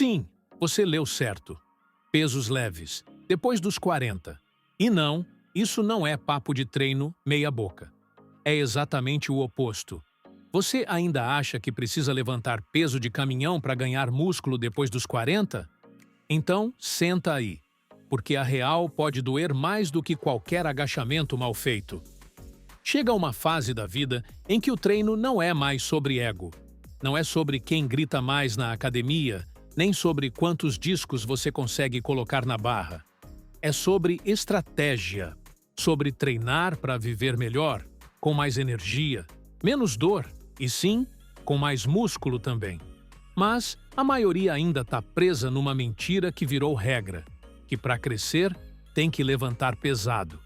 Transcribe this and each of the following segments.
Sim, você leu certo. Pesos leves, depois dos 40. E não, isso não é papo de treino meia-boca. É exatamente o oposto. Você ainda acha que precisa levantar peso de caminhão para ganhar músculo depois dos 40? Então, senta aí, porque a real pode doer mais do que qualquer agachamento mal feito. Chega uma fase da vida em que o treino não é mais sobre ego. Não é sobre quem grita mais na academia, nem sobre quantos discos você consegue colocar na barra. É sobre estratégia, sobre treinar para viver melhor, com mais energia, menos dor e sim, com mais músculo também. Mas a maioria ainda está presa numa mentira que virou regra, que para crescer tem que levantar pesado,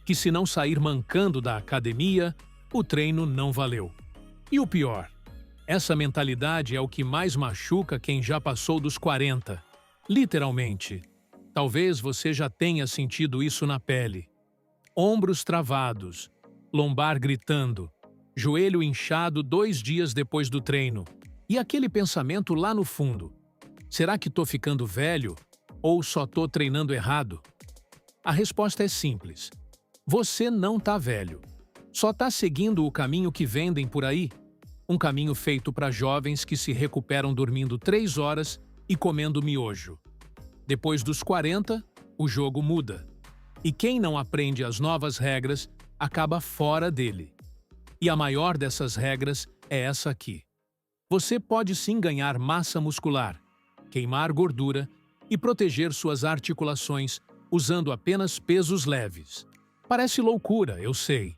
que se não sair mancando da academia, o treino não valeu. E o pior, essa mentalidade é o que mais machuca quem já passou dos 40. Literalmente. Talvez você já tenha sentido isso na pele. Ombros travados, lombar gritando, joelho inchado 2 dias depois do treino. E aquele pensamento lá no fundo. Será que tô ficando velho? Ou só tô treinando errado? A resposta é simples. Você não tá velho. Só tá seguindo o caminho que vendem por aí. Um caminho feito para jovens que se recuperam dormindo 3 horas e comendo miojo. Depois dos 40, o jogo muda. E quem não aprende as novas regras acaba fora dele. E a maior dessas regras é essa aqui. Você pode sim ganhar massa muscular, queimar gordura e proteger suas articulações usando apenas pesos leves. Parece loucura, eu sei,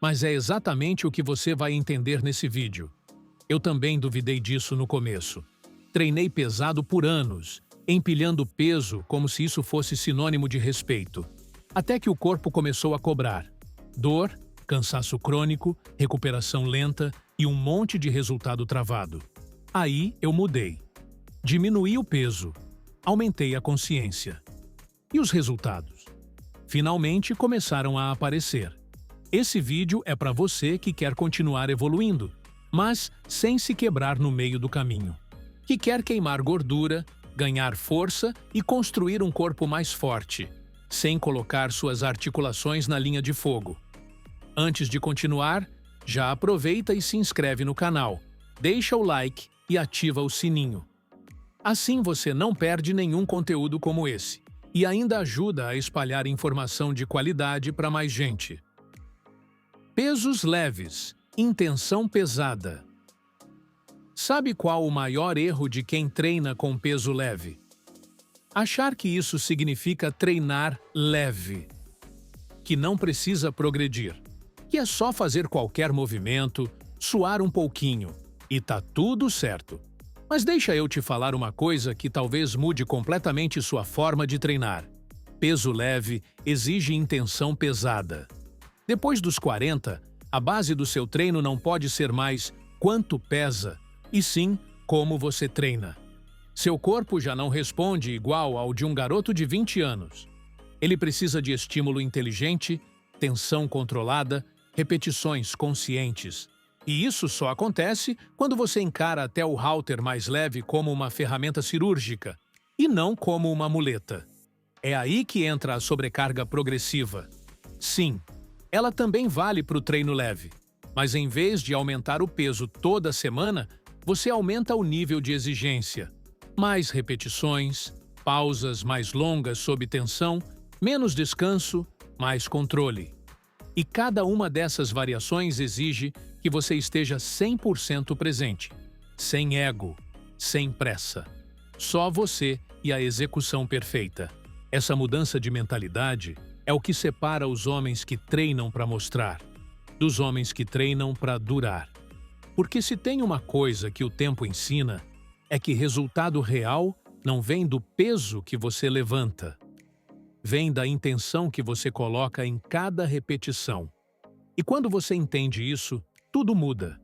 mas é exatamente o que você vai entender nesse vídeo. Eu também duvidei disso no começo. Treinei pesado por anos, empilhando peso como se isso fosse sinônimo de respeito. Até que o corpo começou a cobrar. Dor, cansaço crônico, recuperação lenta e um monte de resultado travado. Aí eu mudei. Diminuí o peso. Aumentei a consciência. E os resultados? Finalmente começaram a aparecer. Esse vídeo é para você que quer continuar evoluindo, mas sem se quebrar no meio do caminho. Que quer queimar gordura, ganhar força e construir um corpo mais forte, sem colocar suas articulações na linha de fogo. Antes de continuar, já aproveita e se inscreve no canal, deixa o like e ativa o sininho. Assim você não perde nenhum conteúdo como esse e ainda ajuda a espalhar informação de qualidade para mais gente. Pesos leves, intenção pesada. Sabe qual o maior erro de quem treina com peso leve? Achar que isso significa treinar leve, que não precisa progredir, que é só fazer qualquer movimento, suar um pouquinho e tá tudo certo. Mas deixa eu te falar uma coisa que talvez mude completamente sua forma de treinar. Peso leve exige intenção pesada. Depois dos 40, a base do seu treino não pode ser mais quanto pesa, e sim como você treina. Seu corpo já não responde igual ao de um garoto de 20 anos. Ele precisa de estímulo inteligente, tensão controlada, repetições conscientes. E isso só acontece quando você encara até o halter mais leve como uma ferramenta cirúrgica, e não como uma muleta. É aí que entra a sobrecarga progressiva. Sim, ela também vale para o treino leve, mas em vez de aumentar o peso toda semana, você aumenta o nível de exigência. Mais repetições, pausas mais longas sob tensão, menos descanso, mais controle. E cada uma dessas variações exige que você esteja 100% presente, sem ego, sem pressa. Só você e a execução perfeita. Essa mudança de mentalidade é o que separa os homens que treinam para mostrar, dos homens que treinam para durar. Porque se tem uma coisa que o tempo ensina, é que resultado real não vem do peso que você levanta. Vem da intenção que você coloca em cada repetição. E quando você entende isso, tudo muda.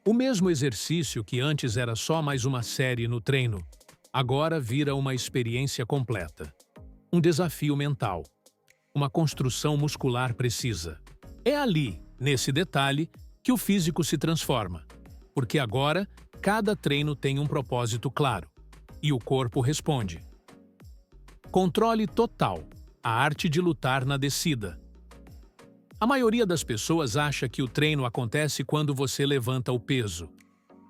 O mesmo exercício que antes era só mais uma série no treino, agora vira uma experiência completa. Um desafio mental. Uma construção muscular precisa. É ali, nesse detalhe, que o físico se transforma. Porque agora, cada treino tem um propósito claro. e o corpo responde. Controle total, a arte de lutar na descida. A maioria das pessoas acha que o treino acontece quando você levanta o peso.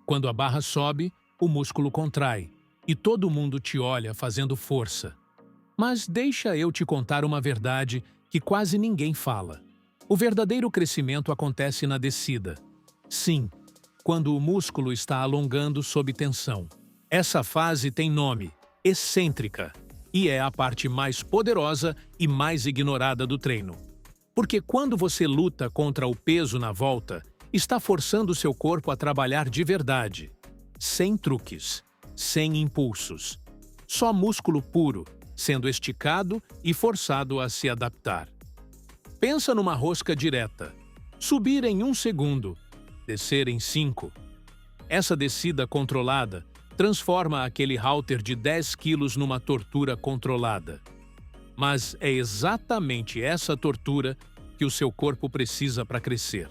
Quando a barra sobe, o músculo contrai e todo mundo te olha fazendo força. Mas deixa eu te contar uma verdade que quase ninguém fala. O verdadeiro crescimento acontece na descida. Sim, quando o músculo está alongando sob tensão. Essa fase tem nome, excêntrica, e é a parte mais poderosa e mais ignorada do treino. Porque quando você luta contra o peso na volta, está forçando seu corpo a trabalhar de verdade, sem truques, sem impulsos. Só músculo puro, sendo esticado e forçado a se adaptar. Pensa numa rosca direta. Subir em 1 segundo, descer em 5. Essa descida controlada transforma aquele halter de 10 quilos numa tortura controlada. Mas é exatamente essa tortura que o seu corpo precisa para crescer.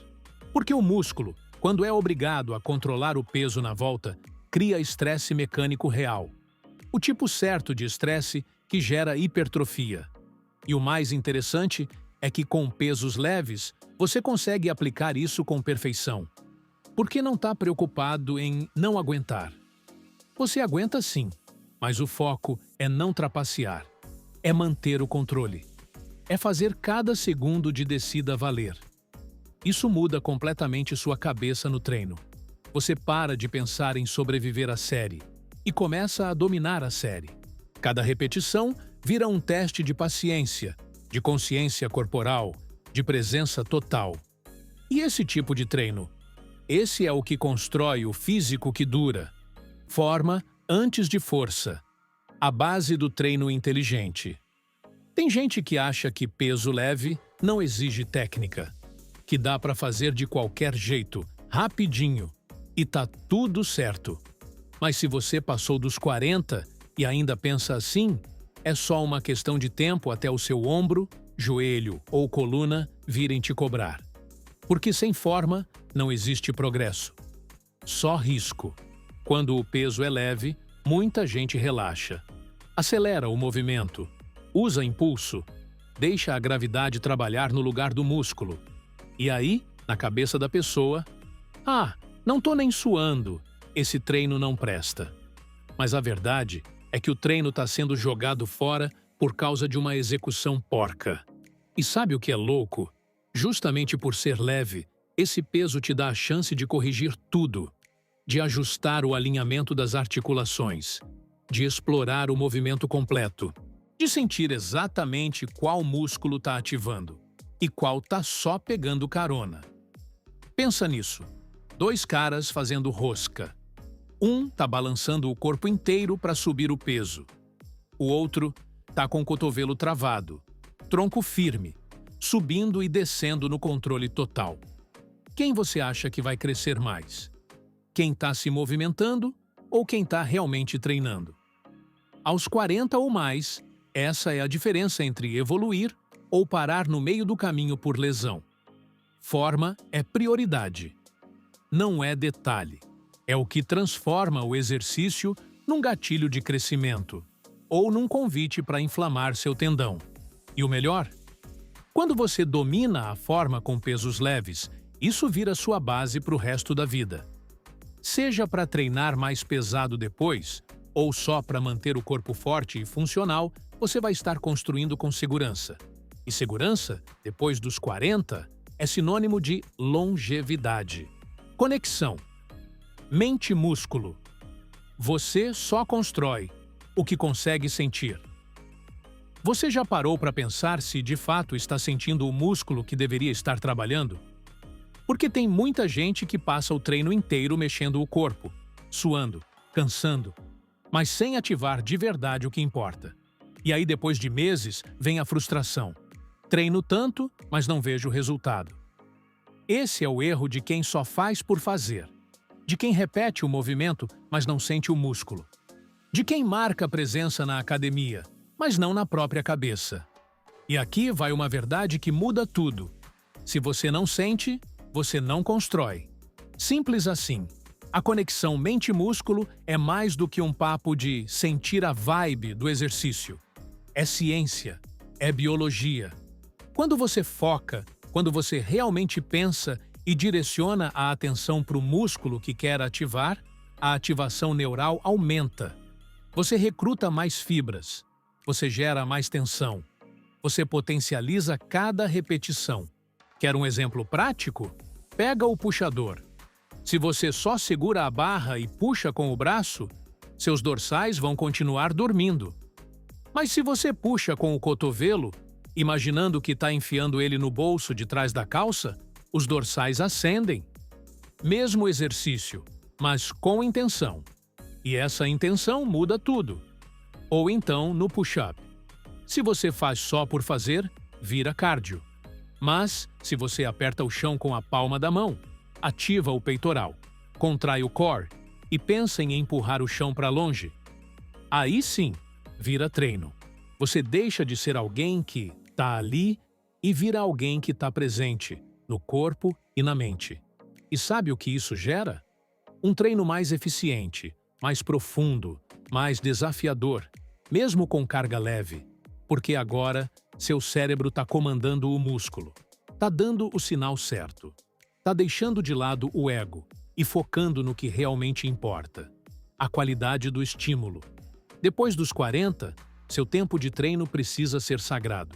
Porque o músculo, quando é obrigado a controlar o peso na volta, cria estresse mecânico real. O tipo certo de estresse que gera hipertrofia. E o mais interessante é que com pesos leves, você consegue aplicar isso com perfeição. Porque não está preocupado em não aguentar. Você aguenta sim, mas o foco é não trapacear. É manter o controle. É fazer cada segundo de descida valer. Isso muda completamente sua cabeça no treino. Você para de pensar em sobreviver à série e começa a dominar a série. Cada repetição vira um teste de paciência, de consciência corporal, de presença total. E esse tipo de treino? Esse é o que constrói o físico que dura. Forma antes de força. A base do treino inteligente. Tem gente que acha que peso leve não exige técnica, que dá para fazer de qualquer jeito, rapidinho, e tá tudo certo. Mas se você passou dos 40 e ainda pensa assim, é só uma questão de tempo até o seu ombro, joelho ou coluna virem te cobrar. Porque sem forma não existe progresso. Só risco. Quando o peso é leve, muita gente relaxa. Acelera o movimento. Usa impulso. Deixa a gravidade trabalhar no lugar do músculo. E aí, na cabeça da pessoa, não tô nem suando. Esse treino não presta. Mas a verdade é que o treino está sendo jogado fora por causa de uma execução porca. E sabe o que é louco? Justamente por ser leve, esse peso te dá a chance de corrigir tudo, de ajustar o alinhamento das articulações, de explorar o movimento completo, de sentir exatamente qual músculo está ativando e qual está só pegando carona. Pensa nisso. 2 caras fazendo rosca. Um tá balançando o corpo inteiro para subir o peso. O outro tá com o cotovelo travado, tronco firme, subindo e descendo no controle total. Quem você acha que vai crescer mais? Quem está se movimentando ou quem está realmente treinando? Aos 40 ou mais, essa é a diferença entre evoluir ou parar no meio do caminho por lesão. Forma é prioridade. Não é detalhe. É o que transforma o exercício num gatilho de crescimento ou num convite para inflamar seu tendão. E o melhor? Quando você domina a forma com pesos leves, isso vira sua base para o resto da vida. Seja para treinar mais pesado depois, ou só para manter o corpo forte e funcional, você vai estar construindo com segurança. E segurança, depois dos 40, é sinônimo de longevidade. Conexão. Mente-músculo. Você só constrói o que consegue sentir. Você já parou para pensar se de fato está sentindo o músculo que deveria estar trabalhando? Porque tem muita gente que passa o treino inteiro mexendo o corpo, suando, cansando, mas sem ativar de verdade o que importa. E aí depois de meses vem a frustração. Treino tanto, mas não vejo resultado. Esse é o erro de quem só faz por fazer. De quem repete o movimento, mas não sente o músculo. De quem marca presença na academia, mas não na própria cabeça. E aqui vai uma verdade que muda tudo. Se você não sente, você não constrói. Simples assim. A conexão mente-músculo é mais do que um papo de sentir a vibe do exercício. É ciência, é biologia. Quando você foca, quando você realmente pensa e direciona a atenção para o músculo que quer ativar, a ativação neural aumenta. Você recruta mais fibras, você gera mais tensão, você potencializa cada repetição. Quer um exemplo prático? Pega o puxador. Se você só segura a barra e puxa com o braço, seus dorsais vão continuar dormindo. Mas se você puxa com o cotovelo, imaginando que está enfiando ele no bolso de trás da calça, os dorsais ascendem. Mesmo exercício, mas com intenção. E essa intenção muda tudo. Ou então no push-up. Se você faz só por fazer, vira cardio. Mas, se você aperta o chão com a palma da mão, ativa o peitoral, contrai o core e pensa em empurrar o chão para longe, aí sim, vira treino. Você deixa de ser alguém que está ali e vira alguém que está presente, no corpo e na mente. E sabe o que isso gera? Um treino mais eficiente, mais profundo, mais desafiador, mesmo com carga leve, porque agora seu cérebro está comandando o músculo, está dando o sinal certo, está deixando de lado o ego e focando no que realmente importa, a qualidade do estímulo. Depois dos 40, seu tempo de treino precisa ser sagrado.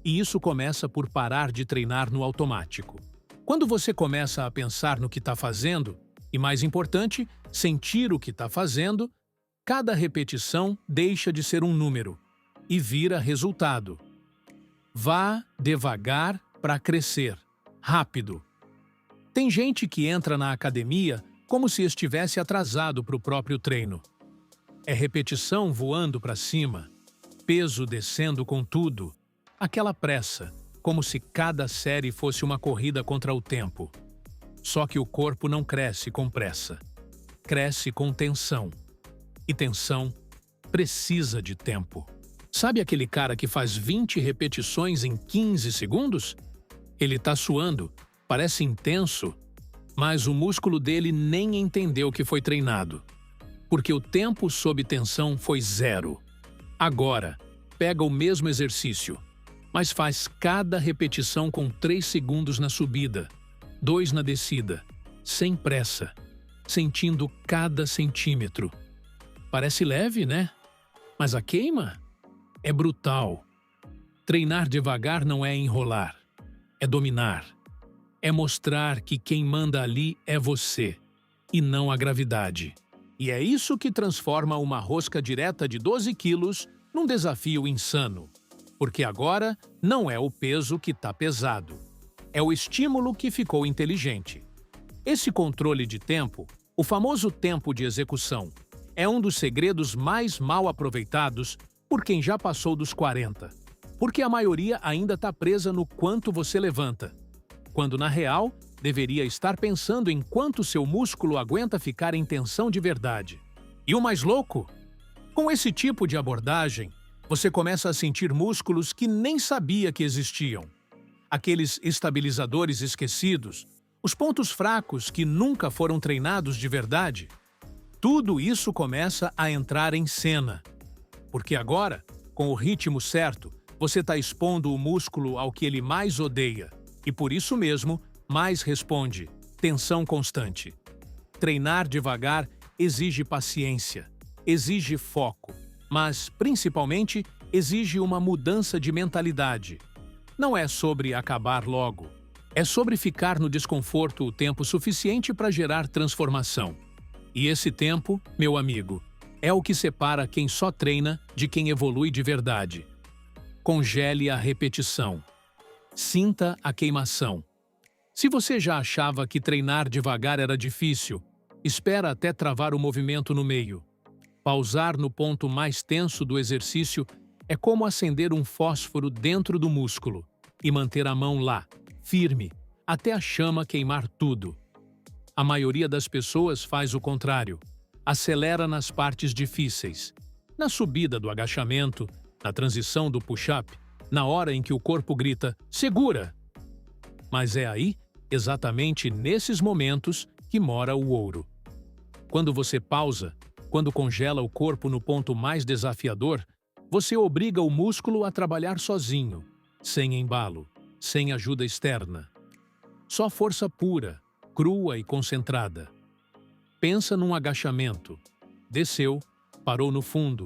E isso começa por parar de treinar no automático. Quando você começa a pensar no que está fazendo, e mais importante, sentir o que está fazendo, cada repetição deixa de ser um número e vira resultado. Vá devagar para crescer, rápido. Tem gente que entra na academia como se estivesse atrasado para o próprio treino. É repetição voando para cima, peso descendo com tudo, aquela pressa, como se cada série fosse uma corrida contra o tempo. Só que o corpo não cresce com pressa, cresce com tensão. E tensão precisa de tempo. Sabe aquele cara que faz 20 repetições em 15 segundos? Ele tá suando, parece intenso, mas o músculo dele nem entendeu que foi treinado, porque o tempo sob tensão foi 0. Agora, pega o mesmo exercício, mas faz cada repetição com 3 segundos na subida, 2 na descida, sem pressa, sentindo cada centímetro. Parece leve, né? Mas a queima é brutal. Treinar devagar não é enrolar, é dominar. É mostrar que quem manda ali é você, e não a gravidade. E é isso que transforma uma rosca direta de 12 quilos num desafio insano. Porque agora não é o peso que está pesado, é o estímulo que ficou inteligente. Esse controle de tempo, o famoso tempo de execução, é um dos segredos mais mal aproveitados por quem já passou dos 40. Porque a maioria ainda está presa no quanto você levanta, quando na real deveria estar pensando em quanto seu músculo aguenta ficar em tensão de verdade. E o mais louco? Com esse tipo de abordagem, você começa a sentir músculos que nem sabia que existiam. Aqueles estabilizadores esquecidos, os pontos fracos que nunca foram treinados de verdade. Tudo isso começa a entrar em cena. Porque agora, com o ritmo certo, você está expondo o músculo ao que ele mais odeia. E por isso mesmo, mais responde, tensão constante. Treinar devagar exige paciência, exige foco, mas, principalmente, exige uma mudança de mentalidade. Não é sobre acabar logo, é sobre ficar no desconforto o tempo suficiente para gerar transformação. E esse tempo, meu amigo, é o que separa quem só treina de quem evolui de verdade. Congele a repetição. Sinta a queimação. Se você já achava que treinar devagar era difícil, espera até travar o movimento no meio. Pausar no ponto mais tenso do exercício é como acender um fósforo dentro do músculo e manter a mão lá, firme, até a chama queimar tudo. A maioria das pessoas faz o contrário. Acelera nas partes difíceis, na subida do agachamento, na transição do push-up, na hora em que o corpo grita, segura! Mas é aí, exatamente nesses momentos, que mora o ouro. Quando você pausa, quando congela o corpo no ponto mais desafiador, você obriga o músculo a trabalhar sozinho, sem embalo, sem ajuda externa. Só força pura, crua e concentrada. Pensa num agachamento. Desceu, parou no fundo,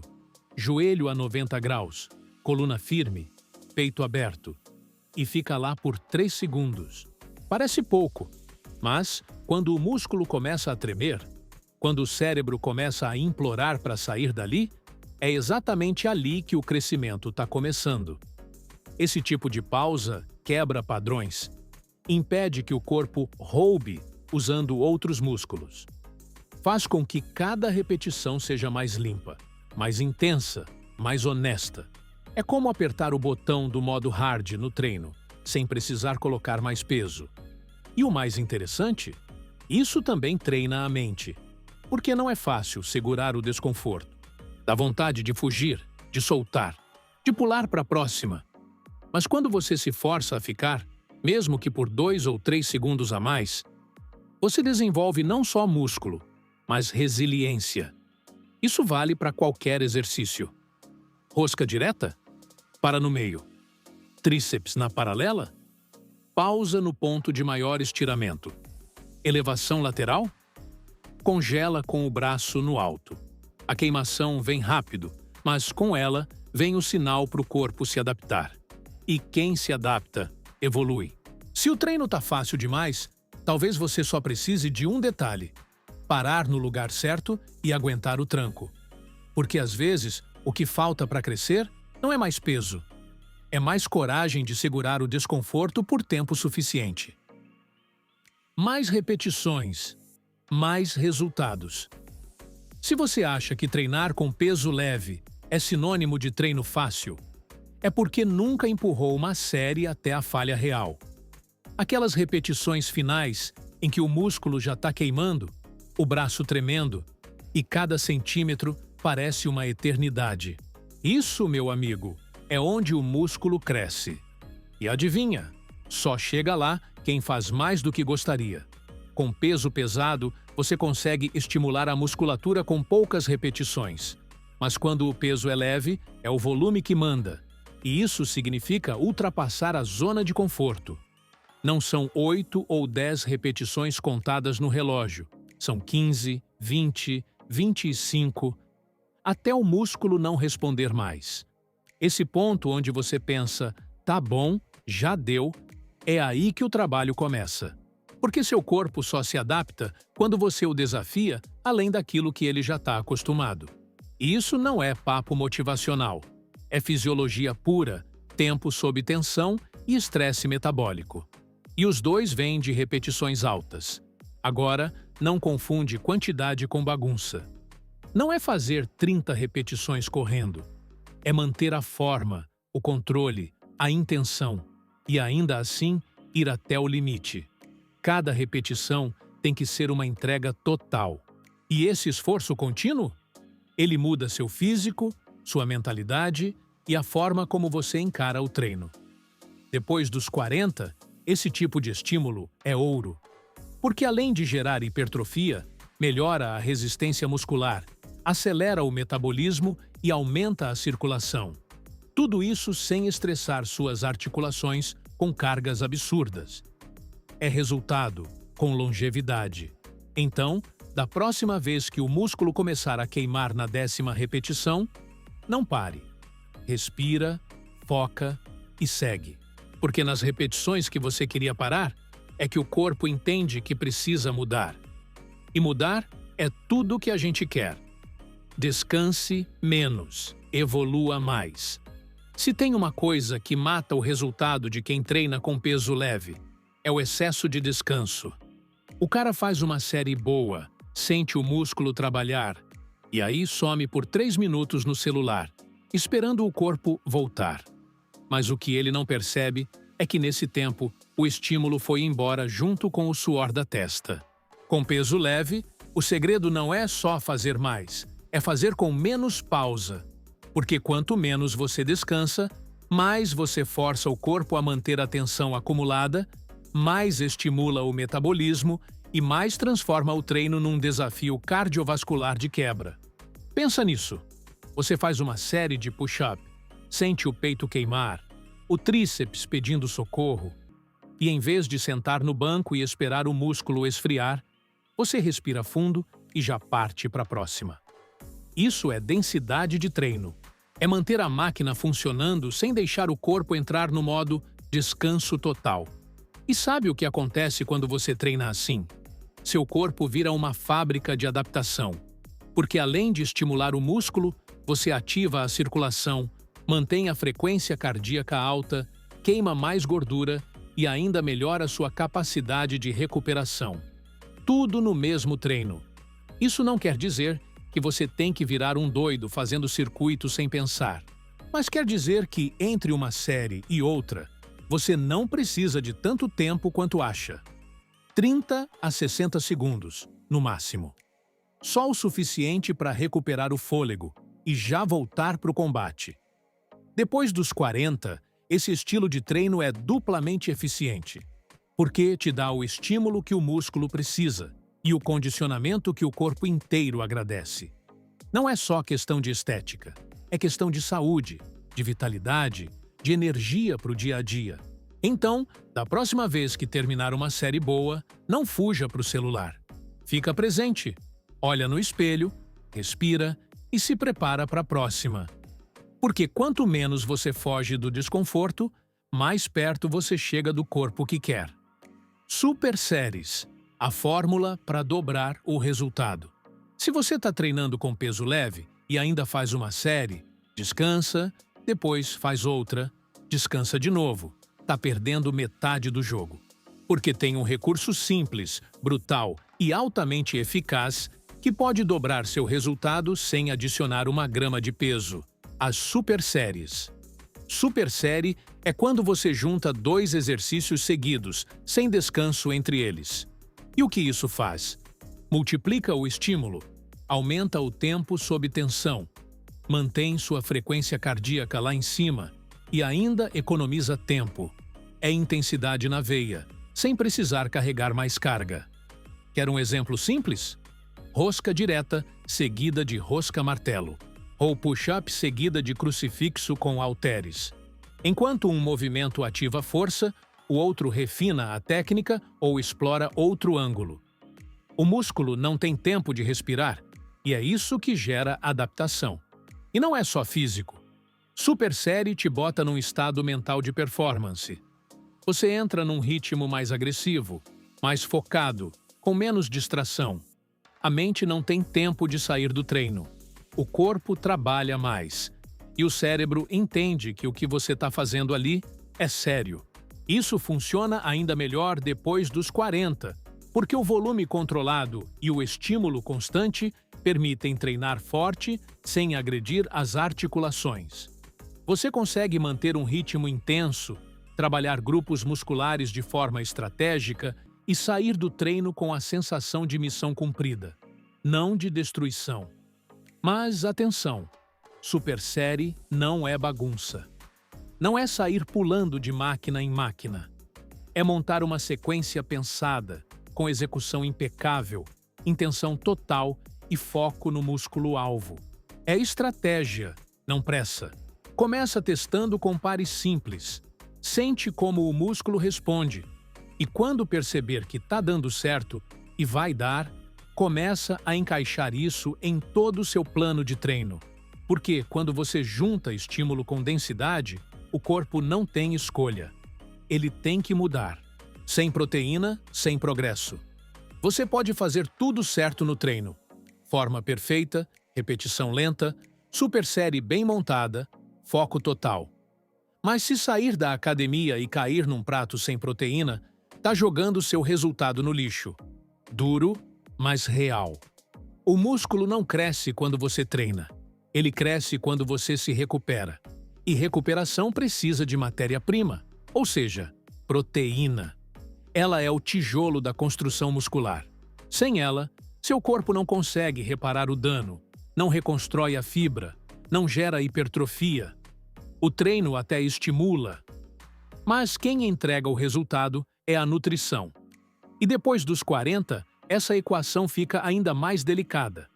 joelho a 90 graus, coluna firme, peito aberto, e fica lá por 3 segundos. Parece pouco, mas quando o músculo começa a tremer, quando o cérebro começa a implorar para sair dali, é exatamente ali que o crescimento está começando. Esse tipo de pausa quebra padrões, impede que o corpo roube usando outros músculos. Faz com que cada repetição seja mais limpa, mais intensa, mais honesta. É como apertar o botão do modo hard no treino, sem precisar colocar mais peso. E o mais interessante, isso também treina a mente, porque não é fácil segurar o desconforto. Dá vontade de fugir, de soltar, de pular para a próxima. Mas quando você se força a ficar, mesmo que por 2 ou 3 segundos a mais, você desenvolve não só músculo, mas resiliência. Isso vale para qualquer exercício. Rosca direta? Para no meio. Tríceps na paralela? Pausa no ponto de maior estiramento. Elevação lateral? Congela com o braço no alto. A queimação vem rápido, mas com ela vem o sinal para o corpo se adaptar. E quem se adapta, evolui. Se o treino está fácil demais, talvez você só precise de um detalhe: parar no lugar certo e aguentar o tranco. Porque às vezes, o que falta para crescer não é mais peso. É mais coragem de segurar o desconforto por tempo suficiente. Mais repetições, mais resultados. Se você acha que treinar com peso leve é sinônimo de treino fácil, é porque nunca empurrou uma série até a falha real. Aquelas repetições finais em que o músculo já está queimando, o braço tremendo e cada centímetro parece uma eternidade. Isso, meu amigo, é onde o músculo cresce. E adivinha, só chega lá quem faz mais do que gostaria. Com peso pesado, você consegue estimular a musculatura com poucas repetições. Mas quando o peso é leve, é o volume que manda. E isso significa ultrapassar a zona de conforto. Não são 8 ou 10 repetições contadas no relógio. São 15, 20, 25, até o músculo não responder mais. Esse ponto onde você pensa, tá bom, já deu, é aí que o trabalho começa. Porque seu corpo só se adapta quando você o desafia além daquilo que ele já está acostumado. E isso não é papo motivacional. É fisiologia pura, tempo sob tensão e estresse metabólico. E os dois vêm de repetições altas. Agora, não confunde quantidade com bagunça. Não é fazer 30 repetições correndo. É manter a forma, o controle, a intenção e ainda assim ir até o limite. Cada repetição tem que ser uma entrega total. E esse esforço contínuo? Ele muda seu físico, sua mentalidade e a forma como você encara o treino. Depois dos 40, esse tipo de estímulo é ouro. Porque além de gerar hipertrofia, melhora a resistência muscular, acelera o metabolismo e aumenta a circulação. Tudo isso sem estressar suas articulações com cargas absurdas. É resultado com longevidade. Então, da próxima vez que o músculo começar a queimar na 10ª repetição, não pare. Respira, foca e segue. Porque nas repetições que você queria parar, é que o corpo entende que precisa mudar. E mudar é tudo o que a gente quer. Descanse menos, evolua mais. Se tem uma coisa que mata o resultado de quem treina com peso leve, é o excesso de descanso. O cara faz uma série boa, sente o músculo trabalhar, e aí some por 3 minutos no celular, esperando o corpo voltar. Mas o que ele não percebe é que nesse tempo o estímulo foi embora junto com o suor da testa. Com peso leve, o segredo não é só fazer mais, é fazer com menos pausa. Porque quanto menos você descansa, mais você força o corpo a manter a tensão acumulada, mais estimula o metabolismo e mais transforma o treino num desafio cardiovascular de quebra. Pensa nisso. Você faz uma série de push-up, sente o peito queimar, o tríceps pedindo socorro, e em vez de sentar no banco e esperar o músculo esfriar, você respira fundo e já parte para a próxima. Isso é densidade de treino. É manter a máquina funcionando sem deixar o corpo entrar no modo descanso total. E sabe o que acontece quando você treina assim? Seu corpo vira uma fábrica de adaptação, porque além de estimular o músculo, você ativa a circulação, mantém a frequência cardíaca alta, queima mais gordura e ainda melhora sua capacidade de recuperação. Tudo no mesmo treino. Isso não quer dizer que você tem que virar um doido fazendo circuitos sem pensar, mas quer dizer que entre uma série e outra, você não precisa de tanto tempo quanto acha. 30 a 60 segundos, no máximo. Só o suficiente para recuperar o fôlego e já voltar para o combate. Depois dos 40, esse estilo de treino é duplamente eficiente, porque te dá o estímulo que o músculo precisa e o condicionamento que o corpo inteiro agradece. Não é só questão de estética, é questão de saúde, de vitalidade, de energia para o dia a dia. Então, da próxima vez que terminar uma série boa, não fuja para o celular. Fica presente, olha no espelho, respira e se prepara para a próxima. Porque quanto menos você foge do desconforto, mais perto você chega do corpo que quer. Super séries, a fórmula para dobrar o resultado. Se você está treinando com peso leve e ainda faz uma série, descansa, depois faz outra, descansa de novo. Está perdendo metade do jogo. Porque tem um recurso simples, brutal e altamente eficaz que pode dobrar seu resultado sem adicionar uma grama de peso. As super séries. Super série é quando você junta 2 exercícios seguidos, sem descanso entre eles. E o que isso faz? Multiplica o estímulo, aumenta o tempo sob tensão, mantém sua frequência cardíaca lá em cima e ainda economiza tempo. É intensidade na veia, sem precisar carregar mais carga. Quer um exemplo simples? Rosca direta seguida de rosca martelo, ou push-up seguida de crucifixo com halteres. Enquanto um movimento ativa a força, o outro refina a técnica ou explora outro ângulo. O músculo não tem tempo de respirar, e é isso que gera adaptação. E não é só físico. Super série te bota num estado mental de performance. Você entra num ritmo mais agressivo, mais focado, com menos distração. A mente não tem tempo de sair do treino. O corpo trabalha mais. E o cérebro entende que o que você está fazendo ali é sério. Isso funciona ainda melhor depois dos 40, porque o volume controlado e o estímulo constante permitem treinar forte sem agredir as articulações. Você consegue manter um ritmo intenso, trabalhar grupos musculares de forma estratégica e sair do treino com a sensação de missão cumprida, não de destruição. Mas atenção, super série não é bagunça. Não é sair pulando de máquina em máquina. É montar uma sequência pensada, com execução impecável, intenção total e foco no músculo-alvo. É estratégia, não pressa. Começa testando com pares simples. Sente como o músculo responde. E quando perceber que está dando certo e vai dar, começa a encaixar isso em todo o seu plano de treino. Porque quando você junta estímulo com densidade, o corpo não tem escolha. Ele tem que mudar. Sem proteína, sem progresso. Você pode fazer tudo certo no treino. Forma perfeita, repetição lenta, super série bem montada, foco total. Mas se sair da academia e cair num prato sem proteína, tá jogando seu resultado no lixo. Duro, mas real. O músculo não cresce quando você treina. Ele cresce quando você se recupera. E recuperação precisa de matéria-prima, ou seja, proteína. Ela é o tijolo da construção muscular. Sem ela, seu corpo não consegue reparar o dano, não reconstrói a fibra, não gera hipertrofia. O treino até estimula. Mas quem entrega o resultado é a nutrição. E depois dos 40, essa equação fica ainda mais delicada,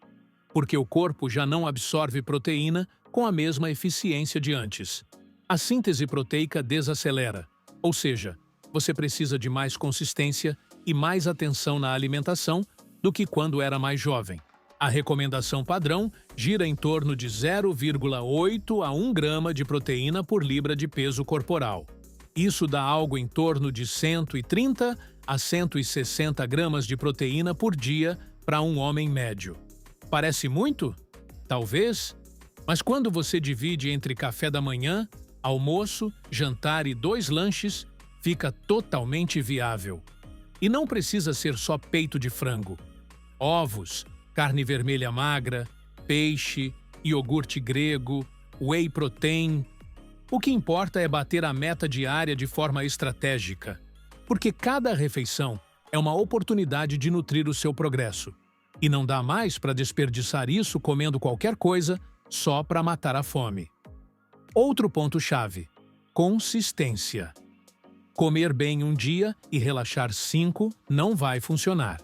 porque o corpo já não absorve proteína com a mesma eficiência de antes. A síntese proteica desacelera, ou seja, você precisa de mais consistência e mais atenção na alimentação do que quando era mais jovem. A recomendação padrão gira em torno de 0,8 a 1 grama de proteína por libra de peso corporal. Isso dá algo em torno de 130 a 160 gramas de proteína por dia para um homem médio. Parece muito? Talvez. Mas quando você divide entre café da manhã, almoço, jantar e 2 lanches, fica totalmente viável. E não precisa ser só peito de frango. Ovos, carne vermelha magra, peixe, iogurte grego, whey protein. O que importa é bater a meta diária de forma estratégica, porque cada refeição é uma oportunidade de nutrir o seu progresso. E não dá mais para desperdiçar isso comendo qualquer coisa só para matar a fome. Outro ponto-chave: consistência. Comer bem um dia e relaxar 5 não vai funcionar.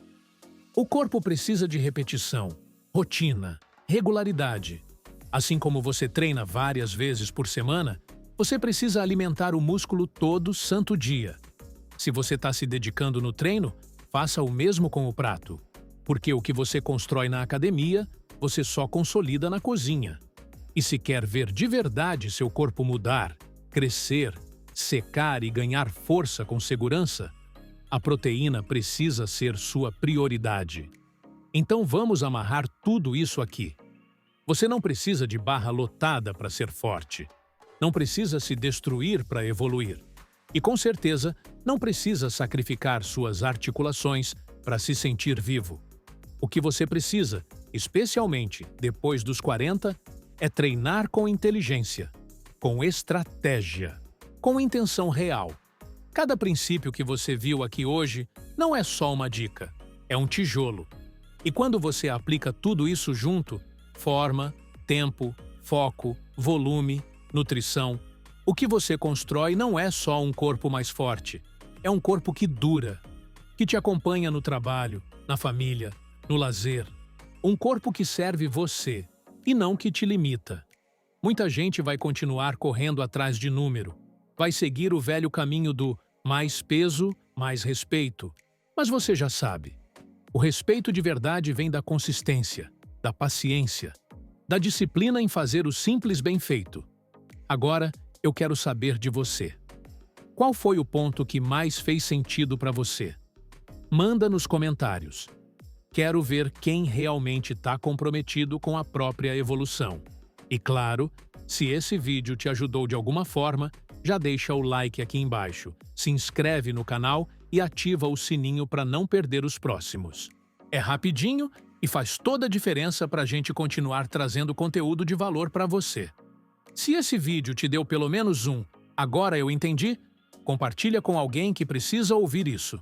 O corpo precisa de repetição, rotina, regularidade. Assim como você treina várias vezes por semana, você precisa alimentar o músculo todo santo dia. Se você está se dedicando no treino, faça o mesmo com o prato, porque o que você constrói na academia, você só consolida na cozinha. E se quer ver de verdade seu corpo mudar, crescer, secar e ganhar força com segurança, a proteína precisa ser sua prioridade. Então vamos amarrar tudo isso aqui. Você não precisa de barra lotada para ser forte. Não precisa se destruir para evoluir. E com certeza, não precisa sacrificar suas articulações para se sentir vivo. O que você precisa, especialmente depois dos 40, é treinar com inteligência, com estratégia, com intenção real. Cada princípio que você viu aqui hoje não é só uma dica, é um tijolo. E quando você aplica tudo isso junto, forma, tempo, foco, volume, nutrição, o que você constrói não é só um corpo mais forte, é um corpo que dura, que te acompanha no trabalho, na família, no lazer. Um corpo que serve você e não que te limita. Muita gente vai continuar correndo atrás de número, vai seguir o velho caminho do mais peso, mais respeito. Mas você já sabe, o respeito de verdade vem da consistência, da paciência, da disciplina em fazer o simples bem feito. Agora, eu quero saber de você. Qual foi o ponto que mais fez sentido para você? Manda nos comentários. Quero ver quem realmente está comprometido com a própria evolução. E claro, se esse vídeo te ajudou de alguma forma, já deixa o like aqui embaixo, se inscreve no canal e ativa o sininho para não perder os próximos. É rapidinho e faz toda a diferença para a gente continuar trazendo conteúdo de valor para você. Se esse vídeo te deu pelo menos um "agora eu entendi", compartilha com alguém que precisa ouvir isso.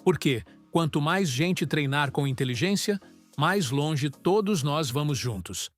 Porque quanto mais gente treinar com inteligência, mais longe todos nós vamos juntos.